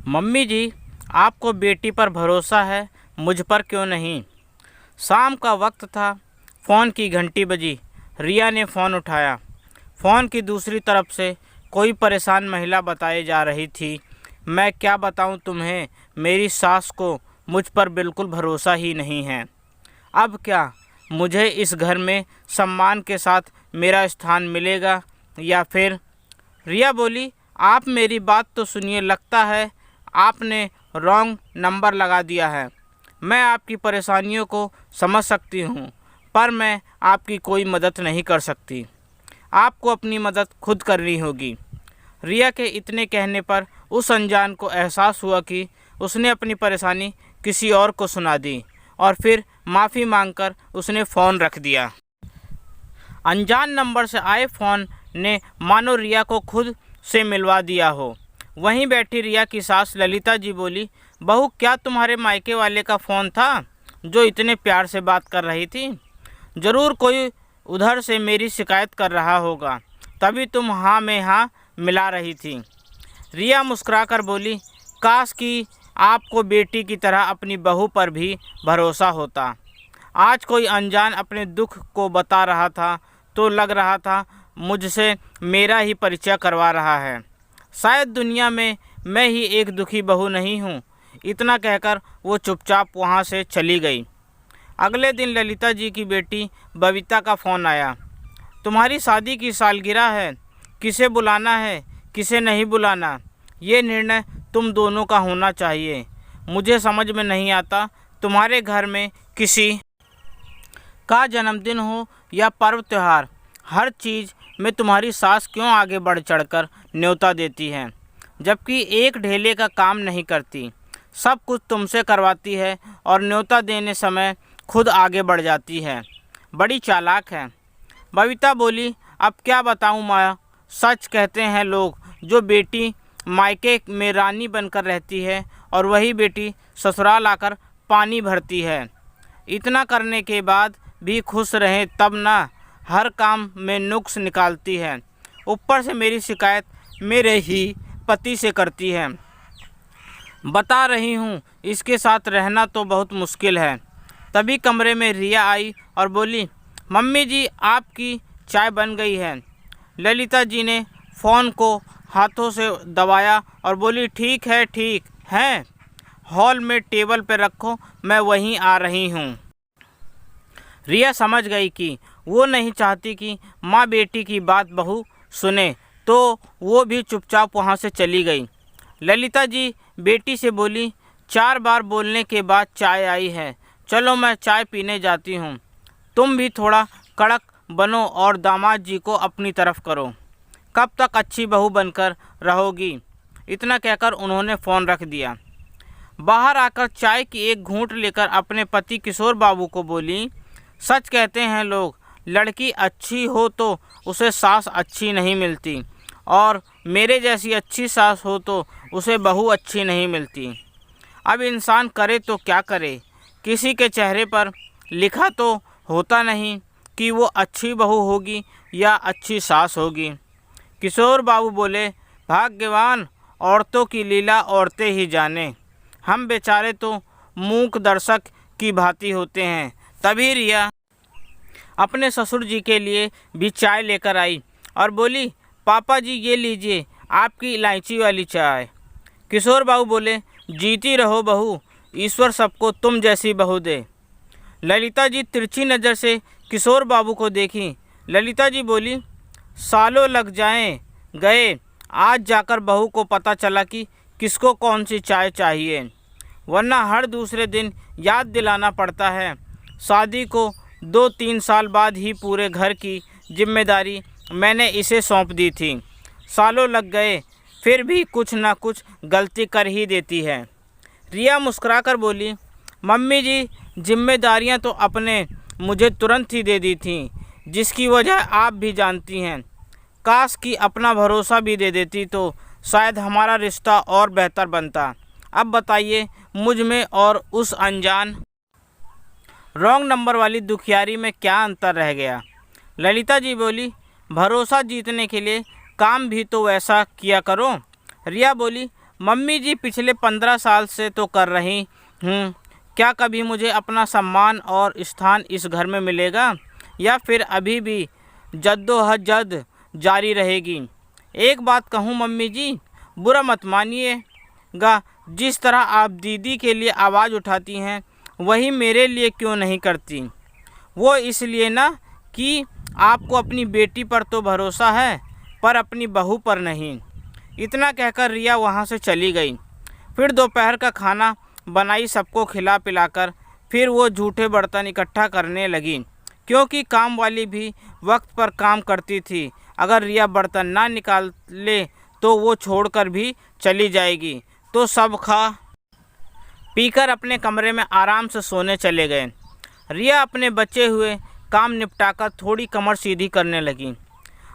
Mummy जी, आपको बेटी पर भरोसा है, मुझ पर क्यों नहीं। शाम का वक्त था। फ़ोन की घंटी बजी। रिया ने फ़ोन उठाया। फ़ोन की दूसरी तरफ से कोई परेशान महिला बताई जा रही थी। मैं क्या बताऊं तुम्हें, मेरी सास को मुझ पर बिल्कुल भरोसा ही नहीं है। अब क्या मुझे इस घर में सम्मान के साथ मेरा स्थान मिलेगा या फिर। रिया बोली, आप मेरी बात तो सुनिए, लगता है आपने रॉन्ग नंबर लगा दिया है। मैं आपकी परेशानियों को समझ सकती हूँ, पर मैं आपकी कोई मदद नहीं कर सकती। आपको अपनी मदद खुद करनी होगी। रिया के इतने कहने पर उस अनजान को एहसास हुआ कि उसने अपनी परेशानी किसी और को सुना दी और फिर माफ़ी मांगकर उसने फ़ोन रख दिया। अनजान नंबर से आए फ़ोन ने मानो रिया को खुद से मिलवा दिया हो। वहीं बैठी रिया की सास ललिता जी बोली, बहू, क्या तुम्हारे मायके वाले का फ़ोन था जो इतने प्यार से बात कर रही थी? ज़रूर कोई उधर से मेरी शिकायत कर रहा होगा, तभी तुम हाँ में हाँ मिला रही थी। रिया मुस्कुराकर बोली, काश कि आपको बेटी की तरह अपनी बहू पर भी भरोसा होता। आज कोई अनजान अपने दुख को बता रहा था तो लग रहा था मुझसे मेरा ही परिचय करवा रहा है। शायद दुनिया में मैं ही एक दुखी बहू नहीं हूँ। इतना कहकर वो चुपचाप वहाँ से चली गई। अगले दिन ललिता जी की बेटी बबीता का फ़ोन आया। तुम्हारी शादी की सालगिरह है, किसे बुलाना है किसे नहीं बुलाना, ये निर्णय तुम दोनों का होना चाहिए। मुझे समझ में नहीं आता, तुम्हारे घर में किसी का जन्मदिन हो या पर्व त्यौहार, हर चीज़ में तुम्हारी सास क्यों आगे बढ़ चढ़कर न्योता देती है, जबकि एक ढेले का काम नहीं करती। सब कुछ तुमसे करवाती है और न्योता देने समय खुद आगे बढ़ जाती है। बड़ी चालाक है। बबीता बोली, अब क्या बताऊं माँ, सच कहते हैं लोग, जो बेटी मायके में रानी बनकर रहती है और वही बेटी ससुराल आकर पानी भरती है। इतना करने के बाद भी खुश रहें तब ना, हर काम में नुक्स निकालती है। ऊपर से मेरी शिकायत मेरे ही पति से करती है। बता रही हूँ, इसके साथ रहना तो बहुत मुश्किल है। तभी कमरे में रिया आई और बोली, मम्मी जी, आपकी चाय बन गई है। ललिता जी ने फ़ोन को हाथों से दबाया और बोली, ठीक है, हॉल में टेबल पर रखो, मैं वहीं आ रही हूँ। रिया समझ गई कि वो नहीं चाहती कि माँ बेटी की बात बहू सुने, तो वो भी चुपचाप वहाँ से चली गई। ललिता जी बेटी से बोली, 4 बार बोलने के बाद चाय आई है, चलो मैं चाय पीने जाती हूँ। तुम भी थोड़ा कड़क बनो और दामाद जी को अपनी तरफ करो। कब तक अच्छी बहू बनकर रहोगी? इतना कहकर उन्होंने फ़ोन रख दिया। बाहर आकर चाय की एक घूंट लेकर अपने पति किशोर बाबू को बोली, सच कहते हैं लोग, लड़की अच्छी हो तो उसे सास अच्छी नहीं मिलती, और मेरे जैसी अच्छी सास हो तो उसे बहू अच्छी नहीं मिलती। अब इंसान करे तो क्या करे, किसी के चेहरे पर लिखा तो होता नहीं कि वो अच्छी बहू होगी या अच्छी सास होगी। किशोर बाबू बोले, भाग्यवान औरतों की लीला औरतें ही जाने, हम बेचारे तो मूक दर्शक की भांति होते हैं। तभी रिया अपने ससुर जी के लिए भी चाय लेकर आई और बोली, पापा जी ये लीजिए आपकी इलायची वाली चाय। किशोर बाबू बोले, जीती रहो बहू, ईश्वर सबको तुम जैसी बहू दे। ललिता जी तिरछी नज़र से किशोर बाबू को देखी। ललिता जी बोली, सालों लग जाएं गए, आज जाकर बहू को पता चला कि किसको कौन सी चाय चाहिए, वरना हर दूसरे दिन याद दिलाना पड़ता है। शादी को 2-3 साल बाद ही पूरे घर की जिम्मेदारी मैंने इसे सौंप दी थी। सालों लग गए, फिर भी कुछ ना कुछ गलती कर ही देती है। रिया मुस्कुराकर बोली, मम्मी जी, जिम्मेदारियां तो आपने मुझे तुरंत ही दे दी थी, जिसकी वजह आप भी जानती हैं। काश कि अपना भरोसा भी दे देती तो शायद हमारा रिश्ता और बेहतर बनता। अब बताइए, मुझ में और उस अनजान रॉन्ग नंबर वाली दुखियारी में क्या अंतर रह गया? ललिता जी बोली, भरोसा जीतने के लिए काम भी तो वैसा किया करो। रिया बोली, मम्मी जी पिछले 15 साल से तो कर रही हूँ, क्या कभी मुझे अपना सम्मान और स्थान इस घर में मिलेगा या फिर अभी भी जद्दोजहद जारी रहेगी। एक बात कहूँ मम्मी जी, बुरा मत मानिएगा, जिस तरह आप दीदी के लिए आवाज़ उठाती हैं वही मेरे लिए क्यों नहीं करती। वो इसलिए ना कि आपको अपनी बेटी पर तो भरोसा है पर अपनी बहू पर नहीं। इतना कहकर रिया वहाँ से चली गई। फिर दोपहर का खाना बनाई, सबको खिला पिलाकर फिर वो झूठे बर्तन इकट्ठा करने लगी, क्योंकि काम वाली भी वक्त पर काम करती थी। अगर रिया बर्तन ना निकाले तो वो छोड़कर भी चली जाएगी। तो सब खा पीकर अपने कमरे में आराम से सोने चले गए। रिया अपने बचे हुए काम निपटाकर थोड़ी कमर सीधी करने लगी।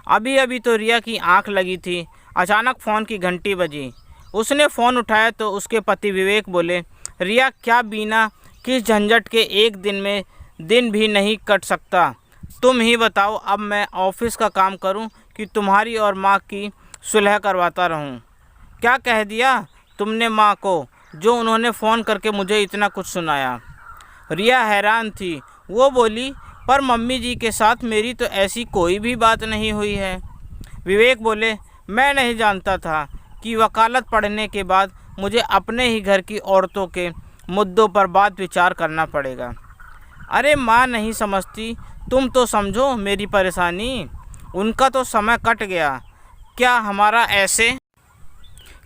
अभी अभी तो रिया की आंख लगी थी, अचानक फ़ोन की घंटी बजी। उसने फ़ोन उठाया तो उसके पति विवेक बोले, रिया क्या बिना किस झंझट के एक दिन में दिन भी नहीं कट सकता। तुम ही बताओ, अब मैं ऑफिस का काम करूं कि तुम्हारी और माँ की सुलह करवाता रहूं। क्या कह दिया तुमने माँ को जो उन्होंने फ़ोन करके मुझे इतना कुछ सुनाया। रिया हैरान थी। वो बोली, पर मम्मी जी के साथ मेरी तो ऐसी कोई भी बात नहीं हुई है। विवेक बोले, मैं नहीं जानता था कि वकालत पढ़ने के बाद मुझे अपने ही घर की औरतों के मुद्दों पर बात विचार करना पड़ेगा। अरे माँ नहीं समझती, तुम तो समझो मेरी परेशानी। उनका तो समय कट गया, क्या हमारा ऐसे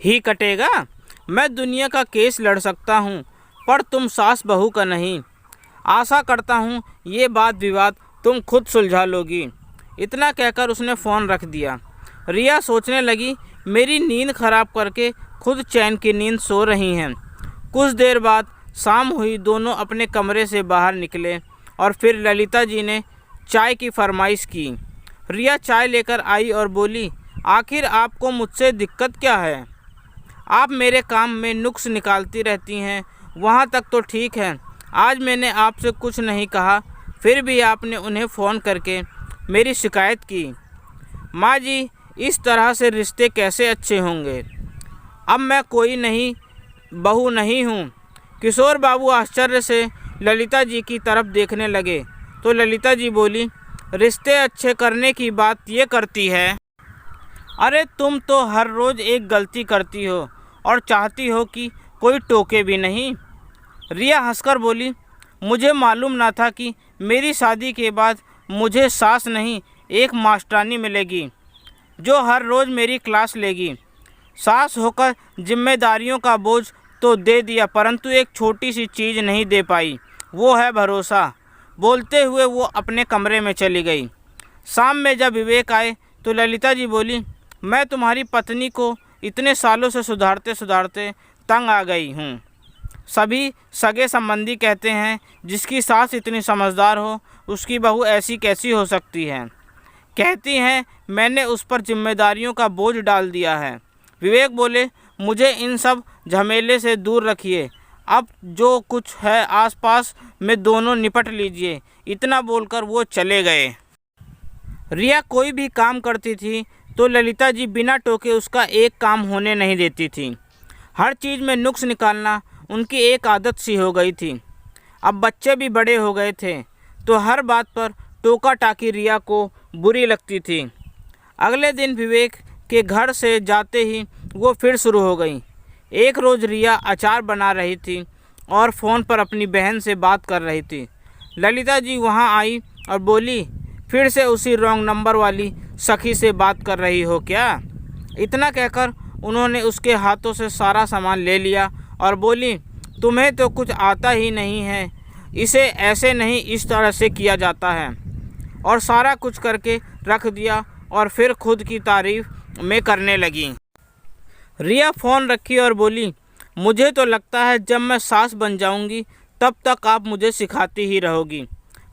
ही कटेगा। मैं दुनिया का केस लड़ सकता हूँ पर तुम सास बहू का नहीं। आशा करता हूँ ये बात विवाद तुम खुद सुलझा लोगी। इतना कहकर उसने फ़ोन रख दिया। रिया सोचने लगी, मेरी नींद खराब करके खुद चैन की नींद सो रही हैं। कुछ देर बाद शाम हुई, दोनों अपने कमरे से बाहर निकले और फिर ललिता जी ने चाय की फरमाइश की। रिया चाय लेकर आई और बोली, आखिर आपको मुझसे दिक्कत क्या है। आप मेरे काम में नुक्स निकालती रहती हैं, वहाँ तक तो ठीक है। आज मैंने आपसे कुछ नहीं कहा फिर भी आपने उन्हें फ़ोन करके मेरी शिकायत की। माँ जी, इस तरह से रिश्ते कैसे अच्छे होंगे। अब मैं कोई नहीं बहू नहीं हूँ। किशोर बाबू आश्चर्य से ललिता जी की तरफ देखने लगे तो ललिता जी बोली, रिश्ते अच्छे करने की बात ये करती है। अरे तुम तो हर रोज़ एक गलती करती हो और चाहती हो कि कोई टोके भी नहीं। रिया हंसकर बोली, मुझे मालूम ना था कि मेरी शादी के बाद मुझे सास नहीं एक मास्टरानी मिलेगी जो हर रोज़ मेरी क्लास लेगी। सास होकर जिम्मेदारियों का बोझ तो दे दिया परंतु एक छोटी सी चीज़ नहीं दे पाई, वो है भरोसा। बोलते हुए वो अपने कमरे में चली गई। शाम में जब विवेक आए तो ललिता जी बोली, मैं तुम्हारी पत्नी को इतने सालों से सुधारते सुधारते तंग आ गई हूँ। सभी सगे संबंधी कहते हैं जिसकी सास इतनी समझदार हो उसकी बहू ऐसी कैसी हो सकती है। कहती हैं मैंने उस पर जिम्मेदारियों का बोझ डाल दिया है। विवेक बोले, मुझे इन सब झमेले से दूर रखिए, अब जो कुछ है आसपास में दोनों निपट लीजिए। इतना बोलकर वो चले गए। रिया कोई भी काम करती थी तो ललिता जी बिना टोके उसका एक काम होने नहीं देती थी। हर चीज़ में नुक्स निकालना उनकी एक आदत सी हो गई थी। अब बच्चे भी बड़े हो गए थे तो हर बात पर टोका टाकी रिया को बुरी लगती थी। अगले दिन विवेक के घर से जाते ही वो फिर शुरू हो गई। एक रोज़ रिया अचार बना रही थी और फ़ोन पर अपनी बहन से बात कर रही थी। ललिता जी वहाँ आई और बोली, फिर से उसी रॉन्ग नंबर वाली सखी से बात कर रही हो क्या। इतना कहकर उन्होंने उसके हाथों से सारा सामान ले लिया और बोली, तुम्हें तो कुछ आता ही नहीं है, इसे ऐसे नहीं इस तरह से किया जाता है। और सारा कुछ करके रख दिया और फिर खुद की तारीफ में करने लगी। रिया फ़ोन रखी और बोली, मुझे तो लगता है जब मैं सास बन जाऊंगी तब तक आप मुझे सिखाती ही रहोगी।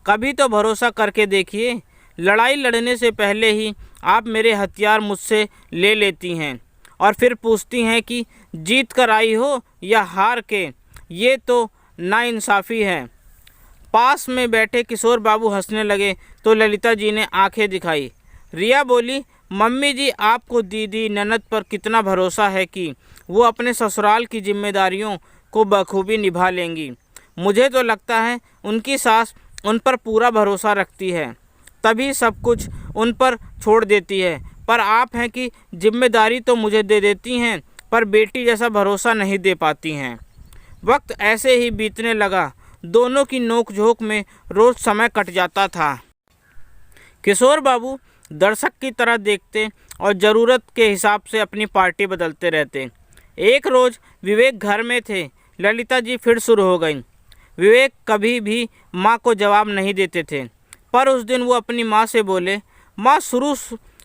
कभी तो भरोसा करके देखिए, लड़ाई लड़ने से पहले ही आप मेरे हथियार मुझसे ले लेती हैं और फिर पूछती हैं कि जीत कर आई हो या हार के। ये तो नाइंसाफ़ी है। पास में बैठे किशोर बाबू हंसने लगे तो ललिता जी ने आंखें दिखाई। रिया बोली, मम्मी जी, आपको दीदी ननद पर कितना भरोसा है कि वो अपने ससुराल की जिम्मेदारियों को बखूबी निभा लेंगी। मुझे तो लगता है उनकी सास उन पर पूरा भरोसा रखती है, तभी सब कुछ उन पर छोड़ देती है। पर आप हैं कि जिम्मेदारी तो मुझे दे देती हैं, पर बेटी जैसा भरोसा नहीं दे पाती हैं। वक्त ऐसे ही बीतने लगा। दोनों की नोक-झोंक में रोज़ समय कट जाता था। किशोर बाबू दर्शक की तरह देखते और ज़रूरत के हिसाब से अपनी पार्टी बदलते रहते। एक रोज़ विवेक घर में थे। ललिता जी फिर शुरू हो गईं। विवेक कभी भी माँ को जवाब नहीं देते थे, पर उस दिन वो अपनी माँ से बोले, माँ,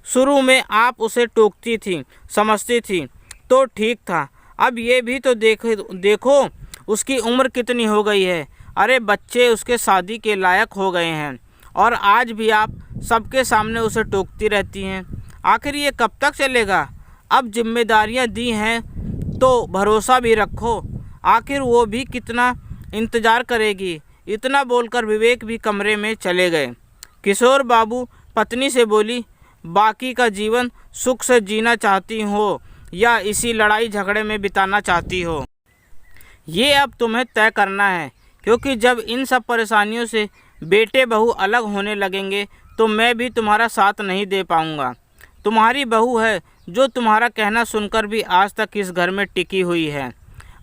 शुरू में आप उसे टोकती थी, समझती थी तो ठीक था, अब ये भी तो देखो उसकी उम्र कितनी हो गई है। अरे बच्चे उसके शादी के लायक हो गए हैं और आज भी आप सबके सामने उसे टोकती रहती हैं। आखिर ये कब तक चलेगा? अब जिम्मेदारियां दी हैं तो भरोसा भी रखो। आखिर वो भी कितना इंतज़ार करेगी। इतना बोलकर विवेक भी कमरे में चले गए। किशोर बाबू पत्नी से बोली, बाकी का जीवन सुख से जीना चाहती हो या इसी लड़ाई झगड़े में बिताना चाहती हो, ये अब तुम्हें तय करना है, क्योंकि जब इन सब परेशानियों से बेटे बहू अलग होने लगेंगे तो मैं भी तुम्हारा साथ नहीं दे पाऊँगा। तुम्हारी बहू है जो तुम्हारा कहना सुनकर भी आज तक इस घर में टिकी हुई है।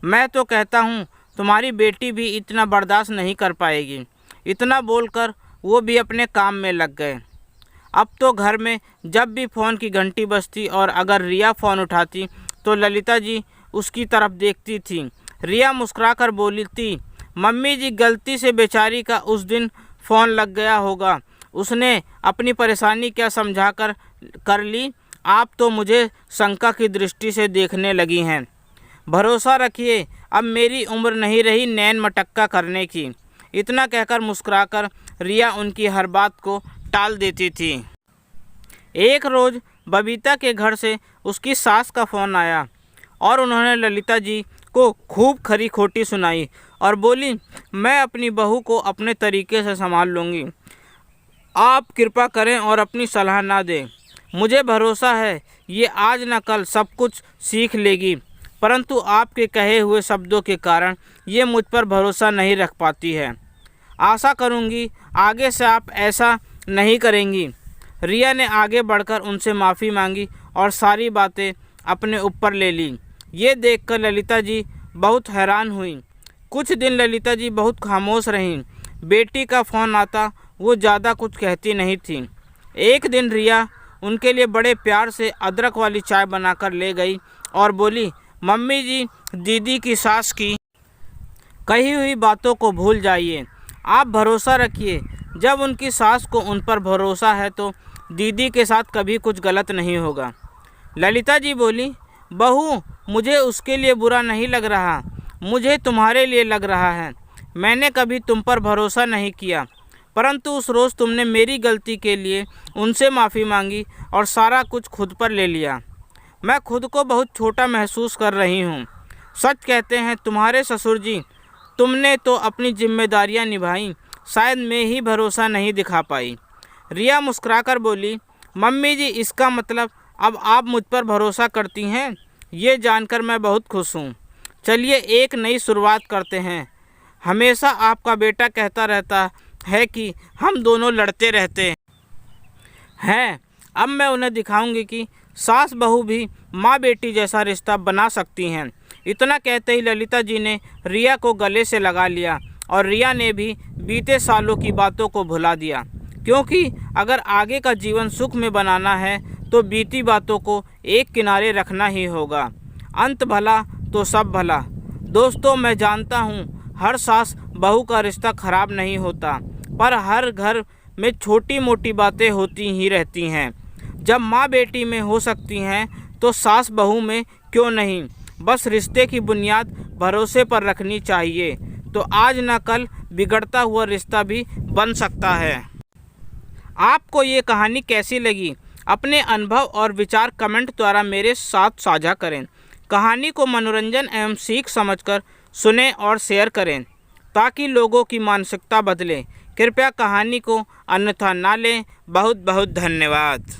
मैं तो कहता हूँ तुम्हारी बेटी भी इतना बर्दाश्त नहीं कर पाएगी। इतना बोलकर वो भी अपने काम में लग गए। अब तो घर में जब भी फ़ोन की घंटी बजती और अगर रिया फ़ोन उठाती तो ललिता जी उसकी तरफ देखती थी। रिया मुस्कुराकर बोली थी, मम्मी जी, गलती से बेचारी का उस दिन फ़ोन लग गया होगा, उसने अपनी परेशानी क्या समझा कर ली। आप तो मुझे शंका की दृष्टि से देखने लगी हैं। भरोसा रखिए, अब मेरी उम्र नहीं रही नैन मटक्का करने की। इतना कहकर मुस्कुराकर रिया उनकी हर बात को टाल देती थी। एक रोज़ बबीता के घर से उसकी सास का फ़ोन आया और उन्होंने ललिता जी को खूब खरी खोटी सुनाई और बोली, मैं अपनी बहू को अपने तरीके से संभाल लूँगी, आप कृपा करें और अपनी सलाह ना दें। मुझे भरोसा है ये आज न कल सब कुछ सीख लेगी, परंतु आपके कहे हुए शब्दों के कारण ये मुझ पर भरोसा नहीं रख पाती है। आशा करूँगी आगे से आप ऐसा नहीं करेंगी। रिया ने आगे बढ़कर उनसे माफ़ी मांगी और सारी बातें अपने ऊपर ले ली। ये देखकर ललिता जी बहुत हैरान हुई। कुछ दिन ललिता जी बहुत खामोश रहीं। बेटी का फ़ोन आता वो ज़्यादा कुछ कहती नहीं थी। एक दिन रिया उनके लिए बड़े प्यार से अदरक वाली चाय बनाकर ले गई और बोली, मम्मी जी, दीदी की सास की कही हुई बातों को भूल जाइए। आप भरोसा रखिए, जब उनकी सास को उन पर भरोसा है तो दीदी के साथ कभी कुछ गलत नहीं होगा। ललिता जी बोली, बहू, मुझे उसके लिए बुरा नहीं लग रहा, मुझे तुम्हारे लिए लग रहा है। मैंने कभी तुम पर भरोसा नहीं किया, परंतु उस रोज़ तुमने मेरी गलती के लिए उनसे माफ़ी मांगी और सारा कुछ खुद पर ले लिया। मैं खुद को बहुत छोटा महसूस कर रही हूँ। सच कहते हैं तुम्हारे ससुर जी, तुमने तो अपनी जिम्मेदारियाँ निभाई, शायद मैं ही भरोसा नहीं दिखा पाई। रिया मुस्कुराकर बोली, मम्मी जी, इसका मतलब अब आप मुझ पर भरोसा करती हैं, ये जानकर मैं बहुत खुश हूँ। चलिए एक नई शुरुआत करते हैं। हमेशा आपका बेटा कहता रहता है कि हम दोनों लड़ते रहते हैं। अब मैं उन्हें दिखाऊंगी कि सास बहू भी माँ बेटी जैसा रिश्ता बना सकती हैं। इतना कहते ही ललिता जी ने रिया को गले से लगा लिया और रिया ने भी बीते सालों की बातों को भुला दिया, क्योंकि अगर आगे का जीवन सुख में बनाना है तो बीती बातों को एक किनारे रखना ही होगा। अंत भला तो सब भला। दोस्तों, मैं जानता हूँ हर सास बहू का रिश्ता खराब नहीं होता, पर हर घर में छोटी मोटी बातें होती ही रहती हैं। जब माँ बेटी में हो सकती हैं तो सास बहू में क्यों नहीं। बस रिश्ते की बुनियाद भरोसे पर रखनी चाहिए, तो आज न कल बिगड़ता हुआ रिश्ता भी बन सकता है। आपको ये कहानी कैसी लगी? अपने अनुभव और विचार कमेंट द्वारा मेरे साथ साझा करें। कहानी को मनोरंजन एवं सीख समझकर सुनें और शेयर करें ताकि लोगों की मानसिकता बदले। कृपया कहानी को अन्यथा ना लें। बहुत बहुत धन्यवाद।